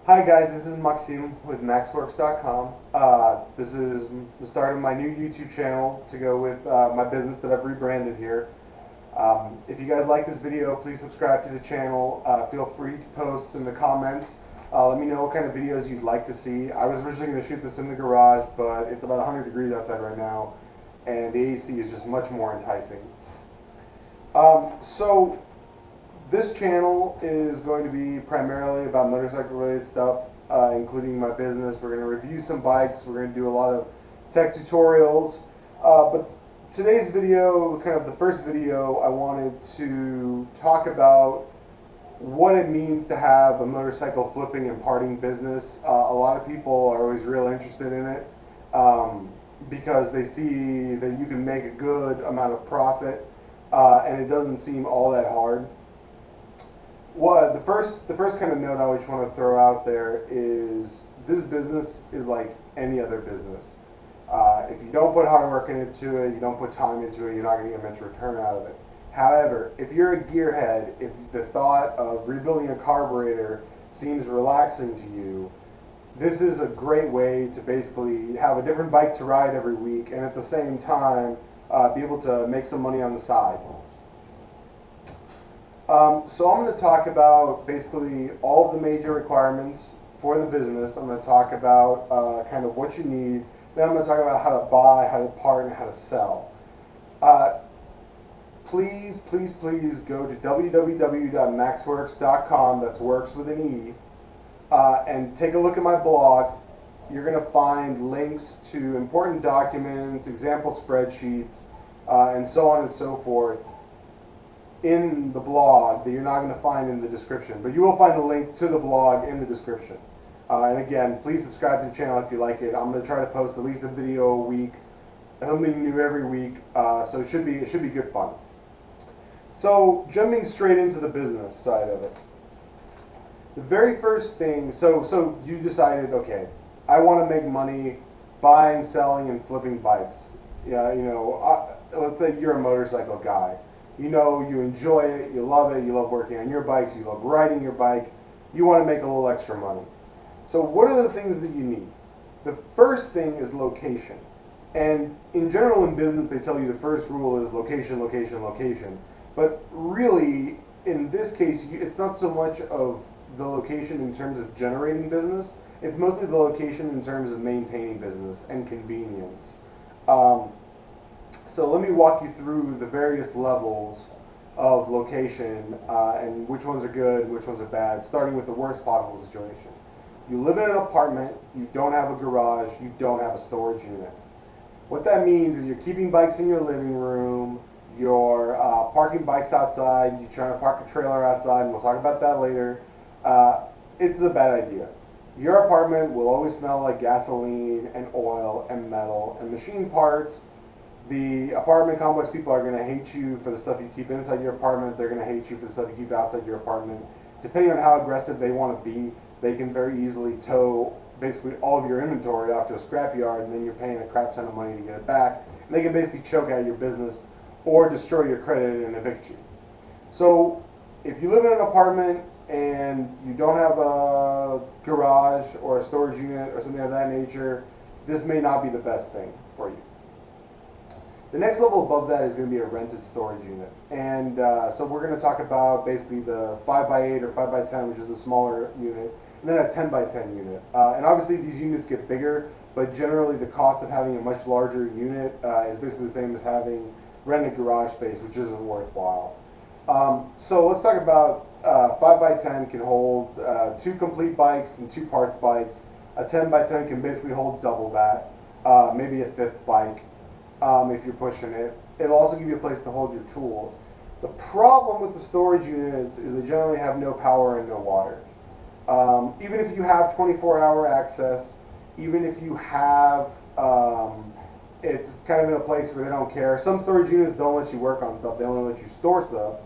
Hi guys, this is Maxim with MaxWorks.com. This is the start of my new YouTube channel to go with my business that I've rebranded here. If you guys like this video, please subscribe to the channel. Feel free to post in the comments. Let me know what kind of videos you'd like to see. I was originally going to shoot this in the garage, but it's about 100 degrees outside right now, and the AC is just much more enticing. So this channel is going to be primarily about motorcycle related stuff, including my business. We're going to review some bikes. We're going to do a lot of tech tutorials. But today's video, kind of the first video, I wanted to talk about what it means to have a motorcycle flipping and parting business. A lot of people are always real interested in it because they see that you can make a good amount of profit and it doesn't seem all that hard. The first kind of note I just want to throw out there is this business is like any other business. If you don't put hard work into it, you don't put time into it, you're not going to get much return out of it. However, if you're a gearhead, if the thought of rebuilding a carburetor seems relaxing to you, this is a great way to basically have a different bike to ride every week and at the same time be able to make some money on the side. So I'm going to talk about basically all of the major requirements for the business. I'm going to talk about kind of what you need. Then I'm going to talk about how to buy, how to part, and how to sell. Please go to www.maxworks.com, that's works with an E, and take a look at my blog. You're going to find links to important documents, example spreadsheets, and so on and so forth in the blog that you're not going to find in the description. But you will find a link to the blog in the description. And again, please subscribe to the channel if you like it. I'm going to try to post at least a video a week, something new every week, so it should be good fun. So jumping straight into the business side of it. The very first thing, so you decided, okay, I want to make money buying, selling, and flipping bikes. Yeah, let's say you're a motorcycle guy. You enjoy it, you love working on your bikes, you love riding your bike, you want to make a little extra money. So what are the things that you need? The first thing is location. And in general in business, they tell you the first rule is location, location, location. But really, in this case, it's not so much of the location in terms of generating business, it's mostly the location in terms of maintaining business and convenience. So let me walk you through the various levels of location and which ones are good and which ones are bad, starting with the worst possible situation. You live in an apartment, you don't have a garage, you don't have a storage unit. What that means is you're keeping bikes in your living room, you're parking bikes outside, you're trying to park a trailer outside, and we'll talk about that later. It's a bad idea. Your apartment will always smell like gasoline and oil and metal and machine parts. The apartment complex people are going to hate you for the stuff you keep inside your apartment. They're going to hate you for the stuff you keep outside your apartment. Depending on how aggressive they want to be, they can very easily tow basically all of your inventory off to a scrapyard, and then you're paying a crap ton of money to get it back. And they can basically choke out your business or destroy your credit and evict you. So if you live in an apartment and you don't have a garage or a storage unit or something of that nature, this may not be the best thing for you. The next level above that is going to be a rented storage unit. And so we're going to talk about basically the 5x8 or 5x10, which is the smaller unit, and then a 10x10 unit. And obviously these units get bigger, but generally the cost of having a much larger unit is basically the same as having rented garage space, which isn't worthwhile. So let's talk about 5x10 can hold 2 complete bikes and 2 parts bikes. A 10x10 can basically hold double that, maybe a 5th bike. If you're pushing it. It'll also give you a place to hold your tools. The problem with the storage units is they generally have no power and no water. Even if you have 24-hour access, even if you have, it's kind of in a place where they don't care. Some storage units don't let you work on stuff, they only let you store stuff.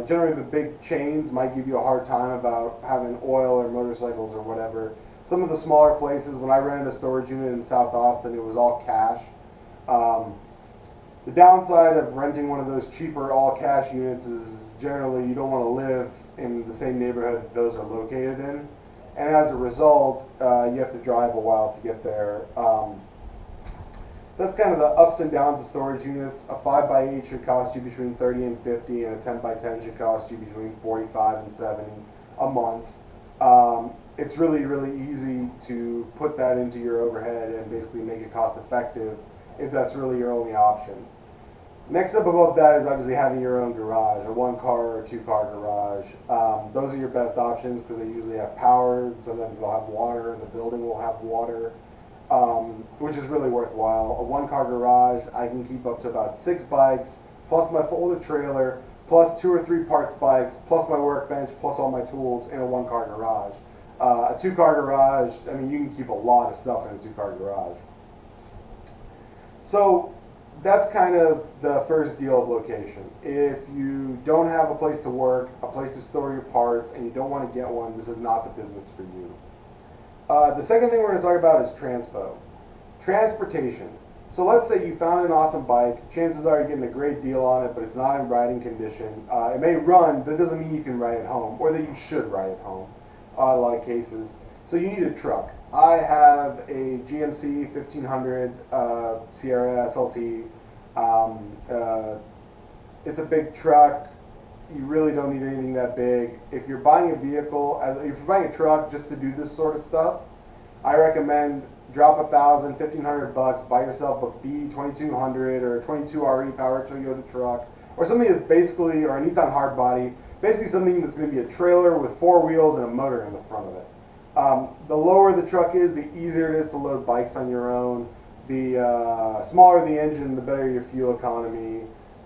Generally the big chains might give you a hard time about having oil or motorcycles or whatever. Some of the smaller places, when I rented a storage unit in South Austin, it was all cash. The downside of renting one of those cheaper all-cash units is generally you don't want to live in the same neighborhood those are located in. and as a result, you have to drive a while to get there. That's kind of the ups and downs of storage units. A 5x8 should cost you between 30 and 50, and a 10x10 should cost you between 45 and 70 a month. It's really, really easy to put that into your overhead and basically make it cost effective if that's really your only option. Next up above that is obviously having your own garage, a 1-car or 2-car garage. Those are your best options because they usually have power. Sometimes they'll have water, and the building will have water, which is really worthwhile. A 1-car garage, I can keep up to about 6 bikes, plus my folded trailer, plus 2 or 3 parts bikes, plus my workbench, plus all my tools in a 1-car garage. A 2-car garage, I mean, you can keep a lot of stuff in a 2-car garage. So that's kind of the first deal of location. If you don't have a place to work, a place to store your parts, and you don't want to get one, this is not the business for you. The second thing we're going to talk about is transpo. Transportation. So let's say you found an awesome bike. Chances are you're getting a great deal on it, but it's not in riding condition. It may run, that doesn't mean you can ride it home, or that you should ride it home in a lot of cases. So you need a truck. I have a GMC 1500 Sierra SLT. It's a big truck. You really don't need anything that big. If you're buying a vehicle, if you're buying a truck just to do this sort of stuff, I recommend drop $1,000, $1,500, buy yourself a B2200 or a 22RE powered Toyota truck, or something that's basically, or a Nissan hardbody, basically something that's going to be a trailer with 4 wheels and a motor in the front of it. The lower the truck is, the easier it is to load bikes on your own. The smaller the engine, the better your fuel economy.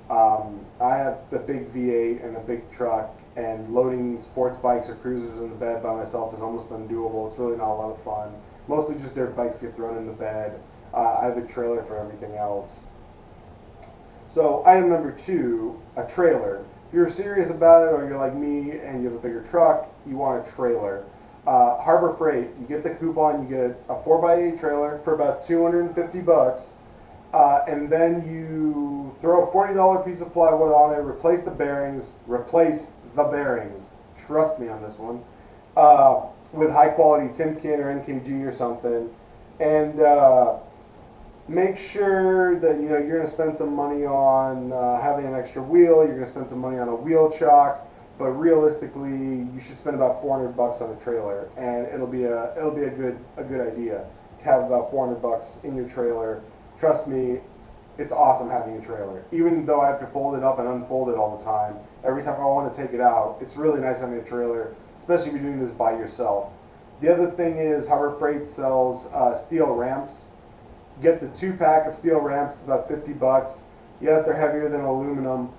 I have the big V8 and a big truck, and loading sports bikes or cruisers in the bed by myself is almost undoable. It's really not a lot of fun. Mostly just dirt bikes get thrown in the bed. I have a trailer for everything else. So item number 2, a trailer. If you're serious about it, or you're like me and you have a bigger truck, you want a trailer. Harbor Freight, you get the coupon, you get a 4x8 trailer for about $250, and then you throw a $40 piece of plywood on it, replace the bearings, trust me on this one, with high quality Timken or NKG or something, and make sure that you're going to spend some money on having an extra wheel. You're going to spend some money on a wheel chock. But realistically, you should spend about $400 on a trailer, and it'll be a good idea to have about $400 in your trailer. Trust me, it's awesome having a trailer. Even though I have to fold it up and unfold it all the time, every time I want to take it out, it's really nice having a trailer, especially if you're doing this by yourself. The other thing is Harbor Freight sells steel ramps. Get the 2-pack of steel ramps. It's about $50. Yes, they're heavier than aluminum,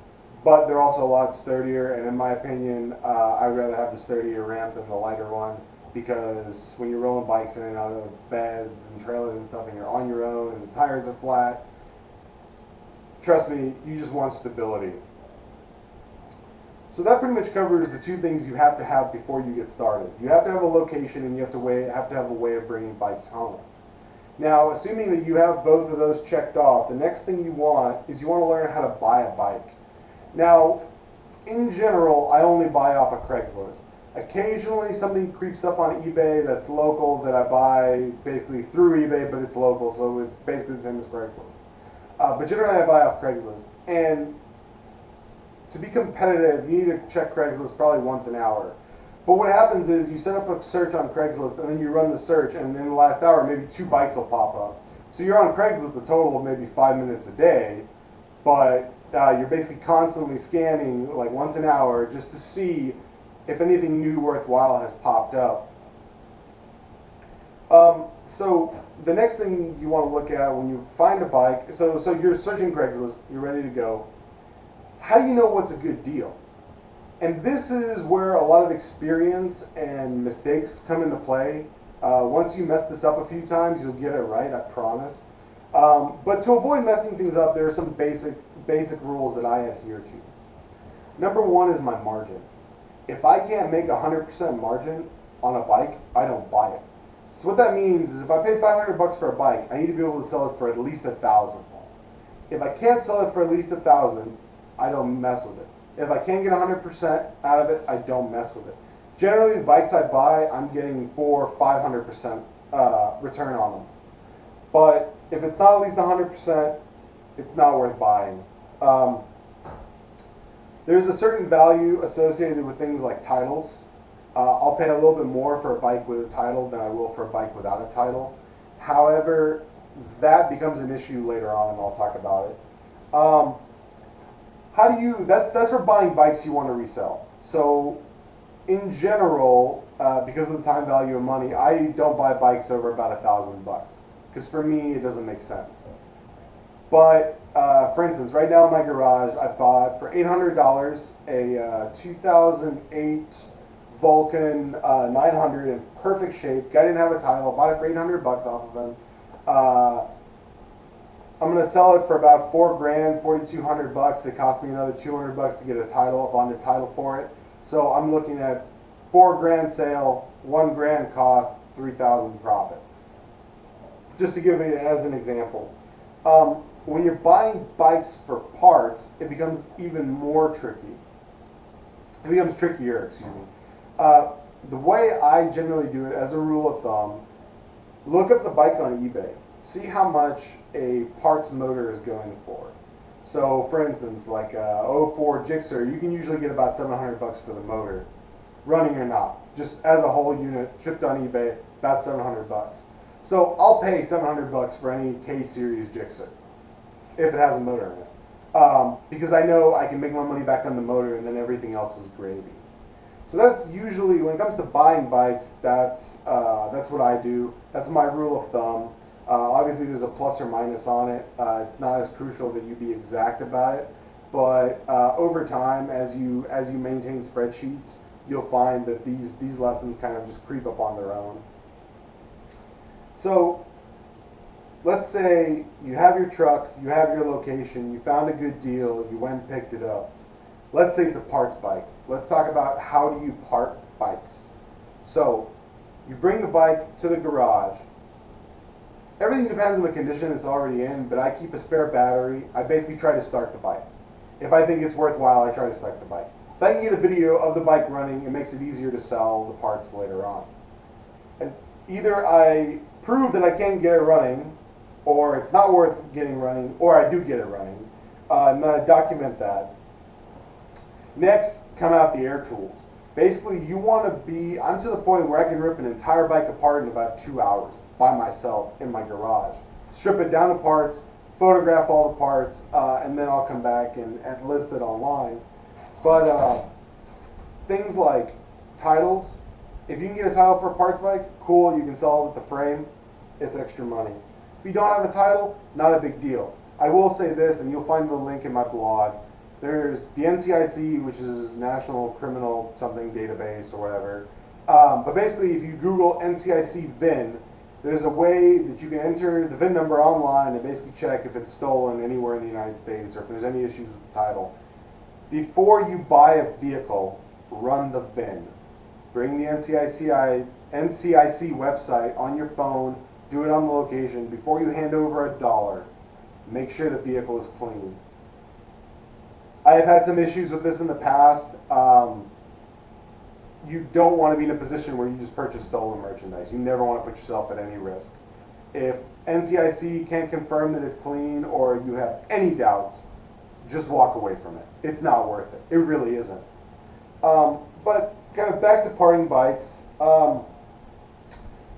but they're also a lot sturdier, and in my opinion, I'd rather have the sturdier ramp than the lighter one, because when you're rolling bikes in and out of beds and trailers and stuff, and you're on your own and the tires are flat, trust me, you just want stability. So that pretty much covers the 2 things you have to have before you get started. You have to have a location, and you have to have a way of bringing bikes home. Now, assuming that you have both of those checked off, the next thing you want is you want to learn how to buy a bike. Now, in general, I only buy off of Craigslist. Occasionally, something creeps up on eBay that's local that I buy basically through eBay, but it's local, so it's basically the same as Craigslist. But generally, I buy off Craigslist. And to be competitive, you need to check Craigslist probably once an hour. But what happens is you set up a search on Craigslist, and then you run the search, and in the last hour, maybe 2 bikes will pop up. So you're on Craigslist a total of maybe 5 minutes a day, but you're basically constantly scanning like once an hour just to see if anything new worthwhile has popped up. So the next thing you want to look at when you find a bike, so you're searching Craigslist, you're ready to go. How do you know what's a good deal? And this is where a lot of experience and mistakes come into play. Once you mess this up a few times, you'll get it right, I promise. But to avoid messing things up, there are some basic rules that I adhere to. Number 1 is my margin. If I can't make 100% margin on a bike, I don't buy it. So what that means is if I pay $500 for a bike, I need to be able to sell it for at least $1,000. If I can't sell it for at least $1,000, I don't mess with it. If I can't get 100% out of it, I don't mess with it. Generally, the bikes I buy, I'm getting 400-500% return on them. But if it's not at least 100%, it's not worth buying. Um, there's a certain value associated with things like titles. I'll pay a little bit more for a bike with a title than I will for a bike without a title. However, that becomes an issue later on, and I'll talk about it. How do you? That's for buying bikes you want to resell. So, in general, because of the time value of money, I don't buy bikes over about $1,000 because for me it doesn't make sense. But for instance, right now in my garage, I bought for $800 a 2008 Vulcan 900 in perfect shape. Guy didn't have a title. Bought it for $800 off of him. I'm gonna sell it for about $4,000, $4,200. It cost me another $200 to get a title, bond a title for it. So I'm looking at $4,000 sale, $1,000 cost, $3,000 profit. Just to give it as an example. When you're buying bikes for parts, it becomes even more tricky. It becomes trickier, excuse me. The way I generally do it, as a rule of thumb, look up the bike on eBay. See how much a parts motor is going for. So, for instance, like a 04 Gixxer, you can usually get about $700 for the motor, running or not. Just as a whole unit, shipped on eBay, about $700. So I'll pay $700 for any K-Series Gixxer, if it has a motor in it. Because I know I can make my money back on the motor and then everything else is gravy. So that's usually, when it comes to buying bikes, that's what I do. That's my rule of thumb. Obviously there's a plus or minus on it. It's not as crucial that you be exact about it, but over time, as you maintain spreadsheets, you'll find that these lessons kind of just creep up on their own. So let's say you have your truck, you have your location, you found a good deal, you went and picked it up. Let's say it's a parts bike. Let's talk about how do you part bikes. So you bring the bike to the garage. Everything depends on the condition it's already in, but I keep a spare battery. I basically try to start the bike. If I think it's worthwhile, I try to start the bike. If I can get a video of the bike running, it makes it easier to sell the parts later on. Either I prove that I can't get it running, or it's not worth getting running, or I do get it running, and then I document that. Next, come out the air tools. Basically, you want to be, I'm to the point where I can rip an entire bike apart in about 2 hours by myself in my garage. Strip it down to parts, photograph all the parts, and then I'll come back and list it online. But things like titles, if you can get a title for a parts bike, cool, you can sell it with the frame, it's extra money. If you don't have a title, not a big deal. I will say this, and you'll find the link in my blog. There's the NCIC, which is National Criminal something database or whatever. But basically, if you Google NCIC VIN, there's a way that you can enter the VIN number online and basically check if it's stolen anywhere in the United States or if there's any issues with the title. Before you buy a vehicle, run the VIN. Bring the NCIC website on your phone, do it on the location. Before you hand over $1, make sure the vehicle is clean. I have had some issues with this in the past. You don't want to be in a position where you just purchase stolen merchandise. You never want to put yourself at any risk. If NCIC can't confirm that it's clean or you have any doubts, just walk away from it. It's not worth it. It really isn't. But kind of back to parting bikes.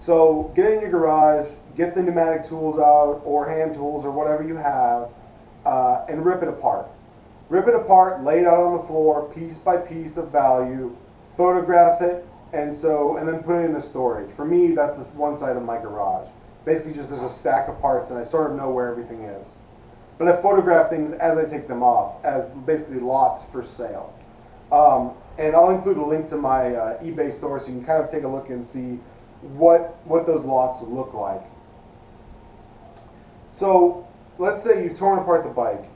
So get in your garage, get the pneumatic tools out or hand tools or whatever you have, and rip it apart. Rip it apart, lay it out on the floor, piece by piece of value, photograph it, and then put it in a storage. For me, that's this one side of my garage. Basically just there's a stack of parts and I sort of know where everything is. But I photograph things as I take them off, as basically lots for sale. And I'll include a link to my eBay store so you can kind of take a look and see what those lots look like. So let's say you've torn apart the bike.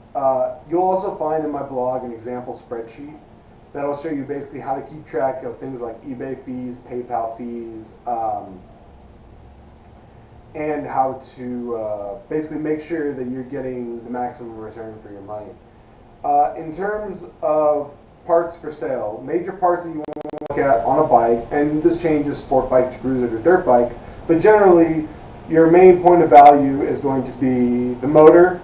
You'll also find in my blog an example spreadsheet that'll show you basically how to keep track of things like eBay fees, PayPal fees, and how to basically make sure that you're getting the maximum return for your money. In terms of parts for sale, major parts that you want look at on a bike, and this changes sport bike to cruiser to dirt bike, but generally your main point of value is going to be the motor,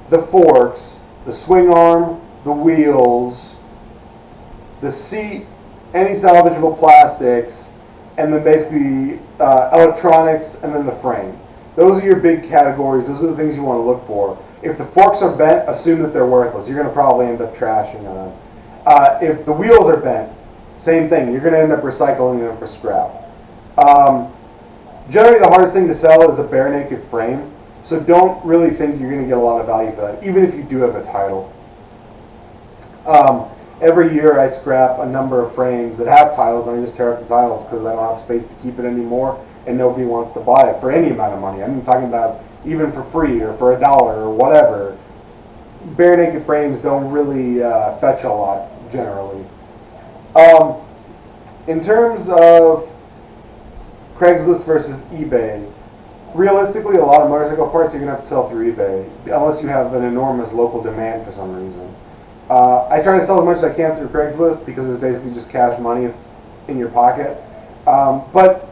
the forks, the swing arm, the wheels, the seat, any salvageable plastics, and then basically electronics, and then the frame. Those are your big categories. Those are the things you want to look for. If the forks are bent, assume that they're worthless. You're going to probably end up trashing them. If the wheels are bent, same thing. You're going to end up recycling them for scrap. Generally, the hardest thing to sell is a bare naked frame. So don't really think you're going to get a lot of value for that, even if you do have a title. Every year I scrap a number of frames that have titles, and I just tear up the titles because I don't have space to keep it anymore, and nobody wants to buy it for any amount of money. I'm talking about even for free or for $1 or whatever. Bare naked frames don't really fetch a lot generally. In terms of Craigslist versus eBay, realistically, a lot of motorcycle parts you're going to have to sell through eBay, unless you have an enormous local demand for some reason. I try to sell as much as I can through Craigslist because it's basically just cash money. It's in your pocket. But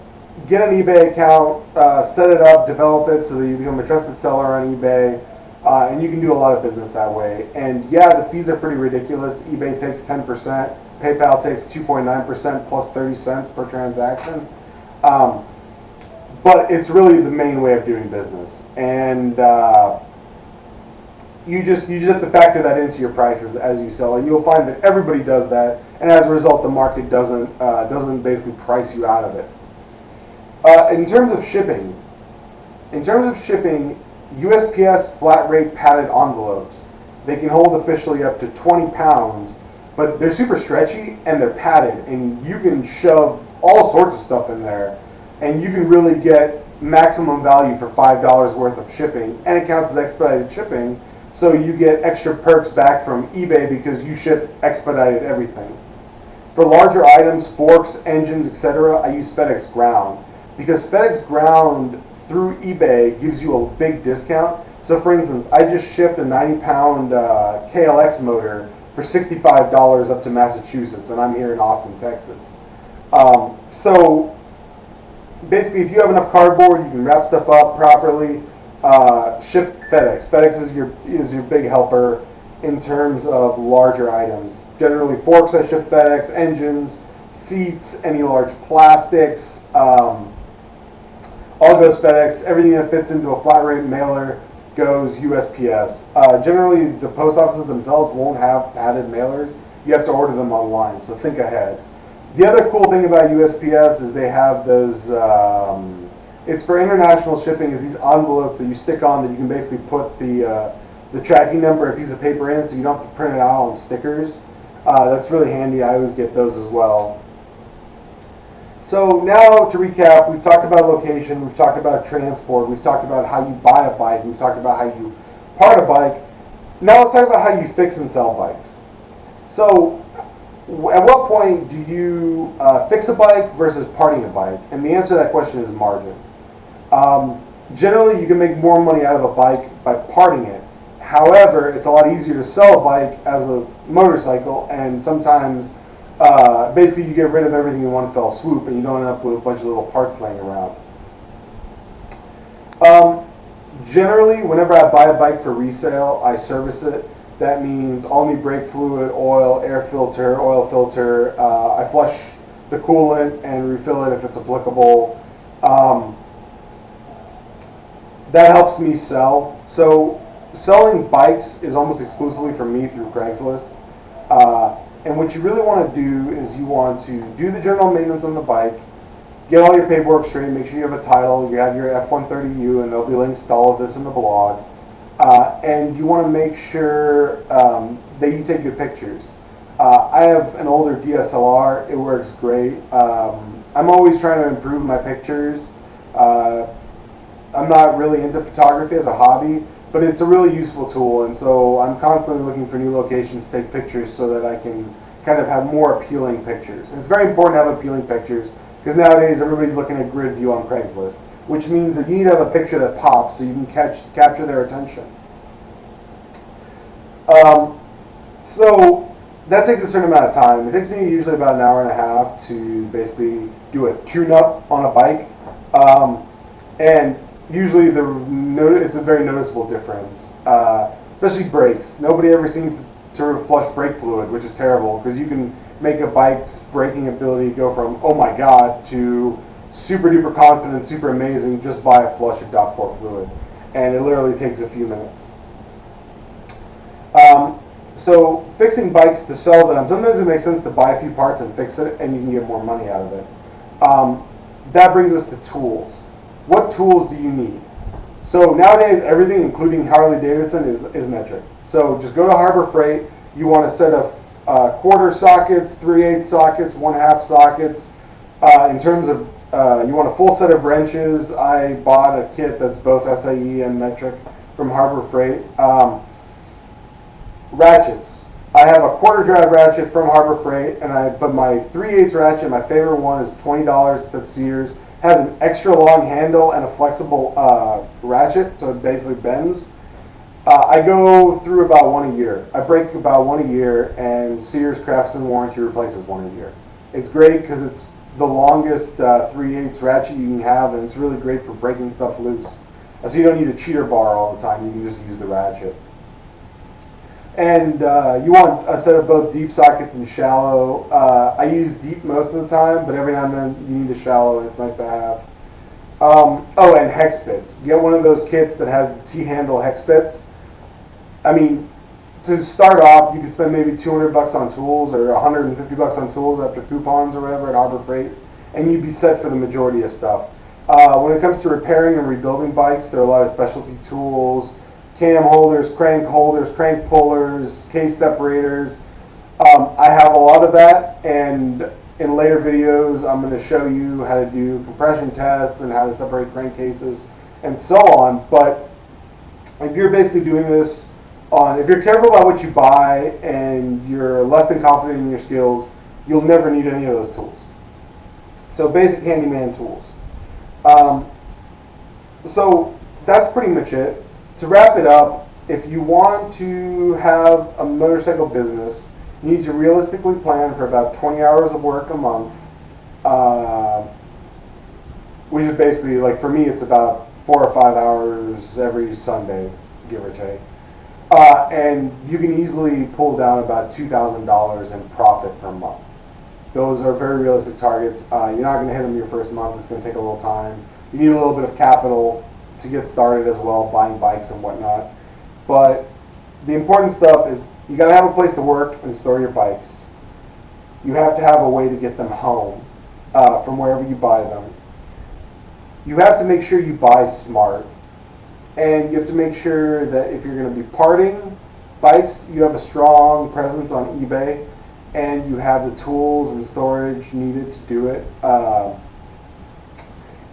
get an eBay account, set it up, develop it so that you become a trusted seller on eBay, and you can do a lot of business that way. And yeah, the fees are pretty ridiculous. eBay takes 10%, PayPal takes 2.9% plus 30 cents per transaction. But it's really the main way of doing business. And you just have to factor that into your prices as you sell, and you'll find that everybody does that, and as a result, the market doesn't basically price you out of it. In terms of shipping, USPS flat rate padded envelopes, they can hold officially up to 20 pounds, but they're super stretchy and they're padded, and you can shove all sorts of stuff in there, and you can really get maximum value for $5 worth of shipping, and it counts as expedited shipping. So you get extra perks back from eBay because you ship expedited everything. For larger items, forks, engines, etc., I use FedEx Ground because FedEx Ground through eBay gives you a big discount. So for instance, I just shipped a 90-pound KLX motor for $65 up to Massachusetts, and I'm here in Austin, Texas. So basically, if you have enough cardboard, you can wrap stuff up properly. Ship FedEx. FedEx is your big helper in terms of larger items. Generally, forks I ship FedEx, engines, seats, any large plastics, all goes FedEx. Everything that fits into a flat rate mailer goes USPS. Generally, the post offices themselves won't have padded mailers. You have to order them online, so think ahead. The other cool thing about USPS is they have those. It's for international shipping. Is these envelopes that you stick on that you can basically put the tracking number, a piece of paper in, so you don't have to print it out on stickers. That's really handy. I always get those as well. So now to recap, we've talked about location, we've talked about transport, we've talked about how you buy a bike, we've talked about how you part a bike. Now let's talk about how you fix and sell bikes. So at what point do you fix a bike versus parting a bike? And the answer to that question is margin. Generally, you can make more money out of a bike by parting it. However, it's a lot easier to sell a bike as a motorcycle, and sometimes basically you get rid of everything in one fell swoop and you don't end up with a bunch of little parts laying around. Generally, whenever I buy a bike for resale, I service it. That means all new brake fluid, oil, air filter, oil filter. I flush the coolant and refill it if it's applicable. That helps me sell. So selling bikes is almost exclusively for me through Craigslist. And what you really want to do is you want to do the general maintenance on the bike, get all your paperwork straight, make sure you have a title, you have your F-130U, and there'll be links to all of this in the blog. And you want to make sure that you take good pictures. I have an older DSLR. It works great. I'm always trying to improve my pictures. I'm not really into photography as a hobby, but it's a really useful tool, and so I'm constantly looking for new locations to take pictures so that I can kind of have more appealing pictures. And it's very important to have appealing pictures because nowadays everybody's looking at grid view on Craigslist, which means that you need to have a picture that pops so you can capture their attention. So that takes a certain amount of time. It takes me usually about an hour and a half to basically do a tune-up on a bike, and usually it's a very noticeable difference, especially brakes. Nobody ever seems to flush brake fluid, which is terrible because you can make a bike's braking ability go from oh my god to super duper confident, super amazing just by a flush of DOT4 fluid, and it literally takes a few minutes. So fixing bikes to sell them, sometimes it makes sense to buy a few parts and fix it, and you can get more money out of it. That brings us to tools. What tools do you need? So nowadays, everything, including Harley Davidson, is metric. So just go to Harbor Freight. You want a set of quarter sockets, 3/8 sockets, 1/2 sockets. In terms of, you want a full set of wrenches. I bought a kit that's both SAE and metric from Harbor Freight. Ratchets. I have a quarter drive ratchet from Harbor Freight, but my 3/8 ratchet, my favorite one, is $20. It's at Sears. Has an extra long handle and a flexible ratchet, so it basically bends. I go through about one a year. I break about one a year, and Sears Craftsman warranty replaces one a year. It's great because it's the longest 3/8 ratchet you can have, and it's really great for breaking stuff loose. So you don't need a cheater bar all the time. You can just use the ratchet. And you want a set of both deep sockets and shallow. I use deep most of the time, but every now and then you need a shallow, and it's nice to have. Oh, and hex bits. Get one of those kits that has the T-handle hex bits. I mean, to start off, you could spend maybe $200 on tools or $150 on tools after coupons or whatever at Harbor Freight, and you'd be set for the majority of stuff. When it comes to repairing and rebuilding bikes, there are a lot of specialty tools. Cam holders, crank pullers, case separators. I have a lot of that, and in later videos I'm going to show you how to do compression tests and how to separate crankcases and so on. But if you're basically doing this if you're careful about what you buy and you're less than confident in your skills, you'll never need any of those tools. So basic handyman tools. So that's pretty much it. To wrap it up, if you want to have a motorcycle business, you need to realistically plan for about 20 hours of work a month, which is basically, like for me, it's about 4 or 5 hours every Sunday, give or take. And you can easily pull down about $2,000 in profit per month. Those are very realistic targets. You're not going to hit them your first month. It's going to take a little time. You need a little bit of capital to get started as well, buying bikes and whatnot. But the important stuff is you got to have a place to work and store your bikes. You have to have a way to get them home from wherever you buy them. You have to make sure you buy smart. And you have to make sure that if you're going to be parting bikes, you have a strong presence on eBay and you have the tools and storage needed to do it.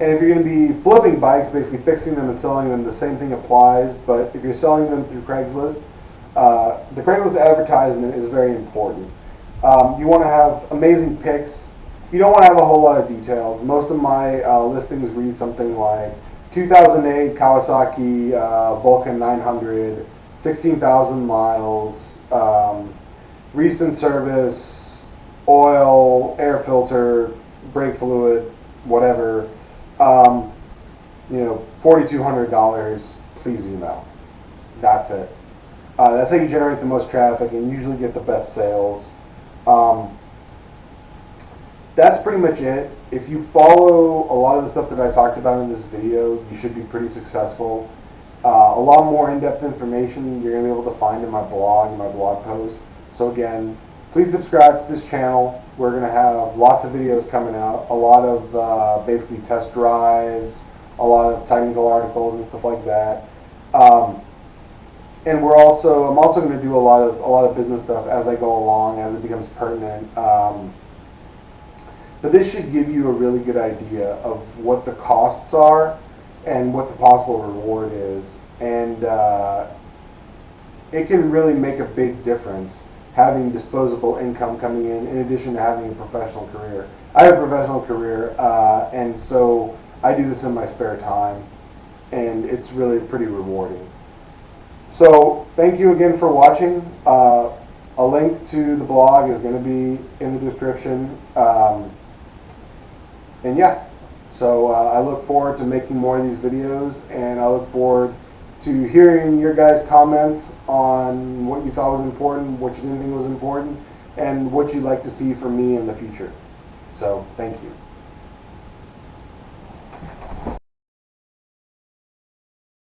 And if you're going to be flipping bikes, basically fixing them and selling them, the same thing applies. But if you're selling them through Craigslist, the Craigslist advertisement is very important. You want to have amazing pics. You don't want to have a whole lot of details. Most of my listings read something like 2008 Kawasaki Vulcan 900, 16,000 miles, recent service, oil, air filter, brake fluid, whatever. $4,200, please email. That's it. That's how you generate the most traffic and usually get the best sales. That's pretty much it. If you follow a lot of the stuff that I talked about in this video, you should be pretty successful. A lot more in-depth information you're going to be able to find in my blog post. So again, please subscribe to this channel. We're going to have lots of videos coming out, a lot of basically test drives, a lot of technical articles and stuff like that. And I'm also going to do a lot of business stuff as I go along, as it becomes pertinent. But this should give you a really good idea of what the costs are and what the possible reward is. And it can really make a big difference having disposable income coming in addition to having a professional career. I have a professional career, and so I do this in my spare time, and it's really pretty rewarding. So thank you again for watching. I'll A link to the blog is going to be in the description. And yeah, so I look forward to making more of these videos, and I look forward to hearing your guys' comments on what you thought was important, what you didn't think was important, and what you'd like to see from me in the future. So, thank you.